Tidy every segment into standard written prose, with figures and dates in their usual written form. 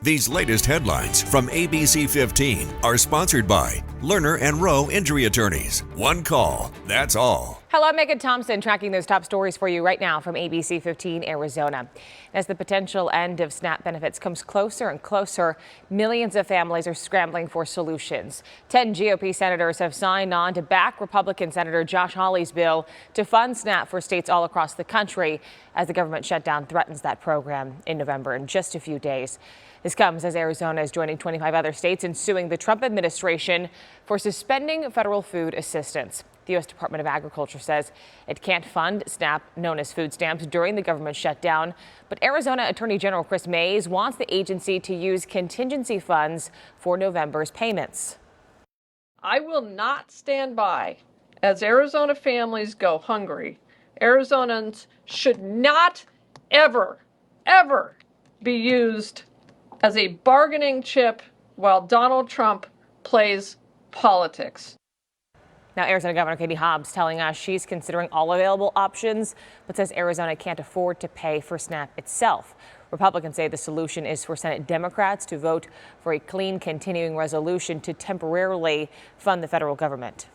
These latest headlines from ABC15 are sponsored by Lerner and Rowe Injury Attorneys. One call, that's all. Hello, I'm Megan Thompson, tracking those top stories for you right now from ABC15 Arizona. As the potential end of SNAP benefits comes closer and closer, millions of families are scrambling for solutions. 10 GOP senators have signed on to back Republican Senator Josh Hawley's bill to fund SNAP for states all across the country as the government shutdown threatens that program in November in just a few days. This comes as Arizona is joining 25 other states in suing the Trump administration for suspending federal food assistance. The U.S. Department of Agriculture says it can't fund SNAP, known as food stamps, during the government shutdown. But Arizona Attorney General Chris Mays wants the agency to use contingency funds for November's payments. I will not stand by as Arizona families go hungry. Arizonans should not ever be used as a bargaining chip while Donald Trump plays politics. Now, Arizona Governor Katie Hobbs telling us she's considering all available options, but says Arizona can't afford to pay for SNAP itself. Republicans say the solution is for Senate Democrats to vote for a clean continuing resolution to temporarily fund the federal government.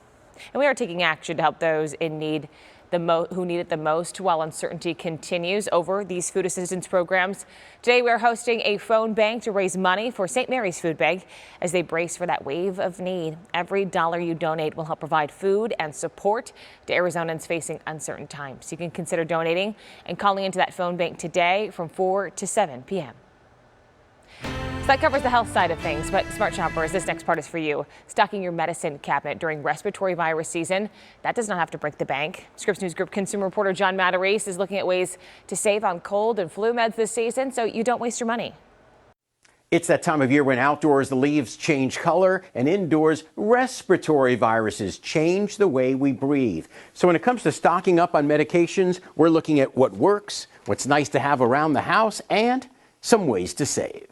And we are taking action to help those in need who need it the most while uncertainty continues over these food assistance programs. Today, we are hosting a phone bank to raise money for St. Mary's Food Bank as they brace for that wave of need. Every dollar you donate will help provide food and support to Arizonans facing uncertain times. You can consider donating and calling into that phone bank today from 4 to 7 p.m. So that covers the health side of things, but smart shoppers, this next part is for you. Stocking your medicine cabinet during respiratory virus season, that does not have to break the bank. Scripps News Group consumer reporter John Matarese is looking at ways to save on cold and flu meds this season so you don't waste your money. It's that time of year when outdoors the leaves change color and indoors respiratory viruses change the way we breathe. So when it comes to stocking up on medications, we're looking at what works, what's nice to have around the house, and some ways to save.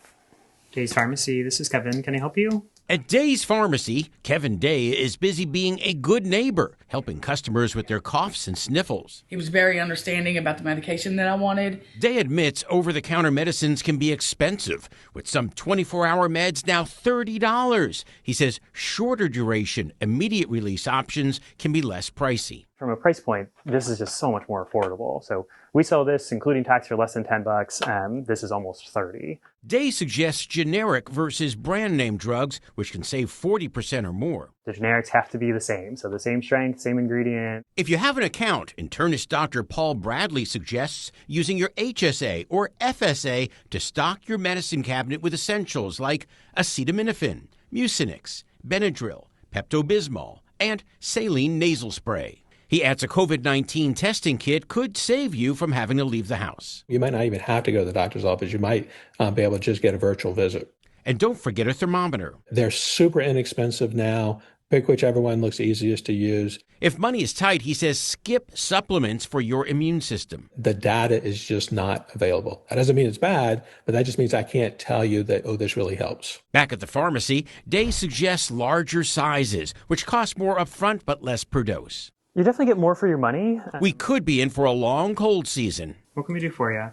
Day's Pharmacy, this is Kevin. Can I help you? At Day's Pharmacy, Kevin Day is busy being a good neighbor, helping customers with their coughs and sniffles. He was very understanding about the medication that I wanted. Day admits over-the-counter medicines can be expensive, with some 24-hour meds now $30. He says shorter duration, immediate release options can be less pricey. From a price point, this is just so much more affordable. So we sell this, including tax, for less than $10. This is almost $30. Day suggests generic versus brand name drugs, which can save 40% or more. The generics have to be the same, so the same strength, same ingredient. If you have an account, internist Dr. Paul Bradley suggests using your HSA or FSA to stock your medicine cabinet with essentials like acetaminophen, Mucinex, Benadryl, Pepto-Bismol, and saline nasal spray. He adds a COVID-19 testing kit could save you from having to leave the house. You might not even have to go to the doctor's office. You might be able to just get a virtual visit. And don't forget a thermometer. They're super inexpensive now. Pick whichever one looks easiest to use. If money is tight, he says skip supplements for your immune system. The data is just not available. That doesn't mean it's bad, but that just means I can't tell you that, oh, this really helps. Back at the pharmacy, Day suggests larger sizes, which cost more upfront but less per dose. You definitely get more for your money. We could be in for a long cold season. What can we do for you?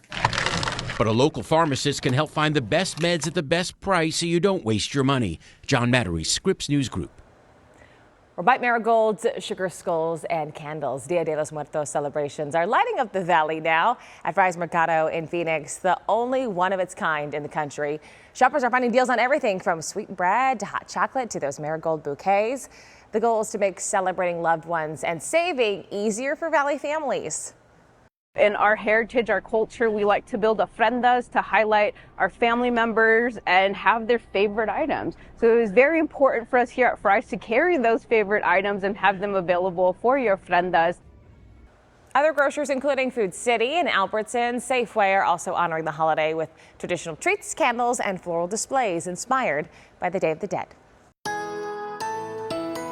But a local pharmacist can help find the best meds at the best price so you don't waste your money. John Matarese, Scripps News Group. Or bite marigolds, sugar skulls, and candles. Dia de los Muertos celebrations are lighting up the valley now at Fry's Mercado in Phoenix, the only one of its kind in the country. Shoppers are finding deals on everything from sweet bread to hot chocolate to those marigold bouquets. The goal is to make celebrating loved ones and saving easier for Valley families. In our heritage, our culture, we like to build ofrendas to highlight our family members and have their favorite items. So it was very important for us here at Fry's to carry those favorite items and have them available for your ofrendas. Other grocers, including Food City and Albertsons, Safeway, are also honoring the holiday with traditional treats, candles, and floral displays inspired by the Day of the Dead.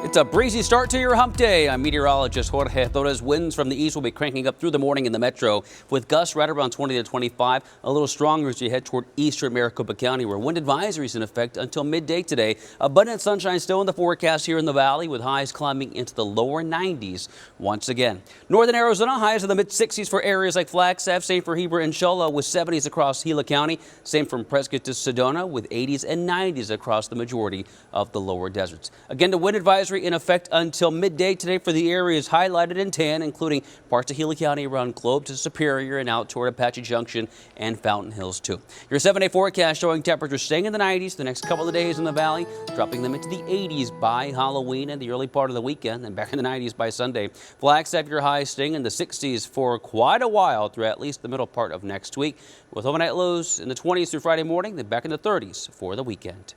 It's a breezy start to your hump day. I'm meteorologist Jorge Torres. Winds from the east will be cranking up through the morning in the metro with gusts right around 20 to 25, a little stronger as you head toward eastern Maricopa County, where wind advisories in effect until midday today. Abundant sunshine still in the forecast here in the valley, with highs climbing into the lower 90s once again. Northern Arizona, highs in the mid-60s for areas like Flagstaff, same for Heber and Shola, with 70s across Gila County. Same from Prescott to Sedona, with 80s and 90s across the majority of the lower deserts. Again, the wind advisory in effect until midday today for the areas highlighted in tan, including parts of Gila County around Globe to Superior and out toward Apache Junction and Fountain Hills too. Your 7-day forecast showing temperatures staying in the 90s the next couple of days in the valley, dropping them into the 80s by Halloween and the early part of the weekend, and back in the 90s by Sunday. Flagstaff, your highs staying in the 60s for quite a while through at least the middle part of next week, with overnight lows in the 20s through Friday morning, then back in the 30s for the weekend.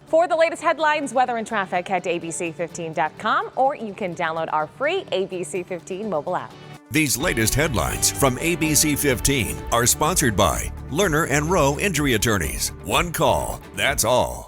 For the latest headlines, weather and traffic, head to abc15.com, or you can download our free ABC15 mobile app. These latest headlines from ABC15 are sponsored by Lerner and Rowe Injury Attorneys. One call, that's all.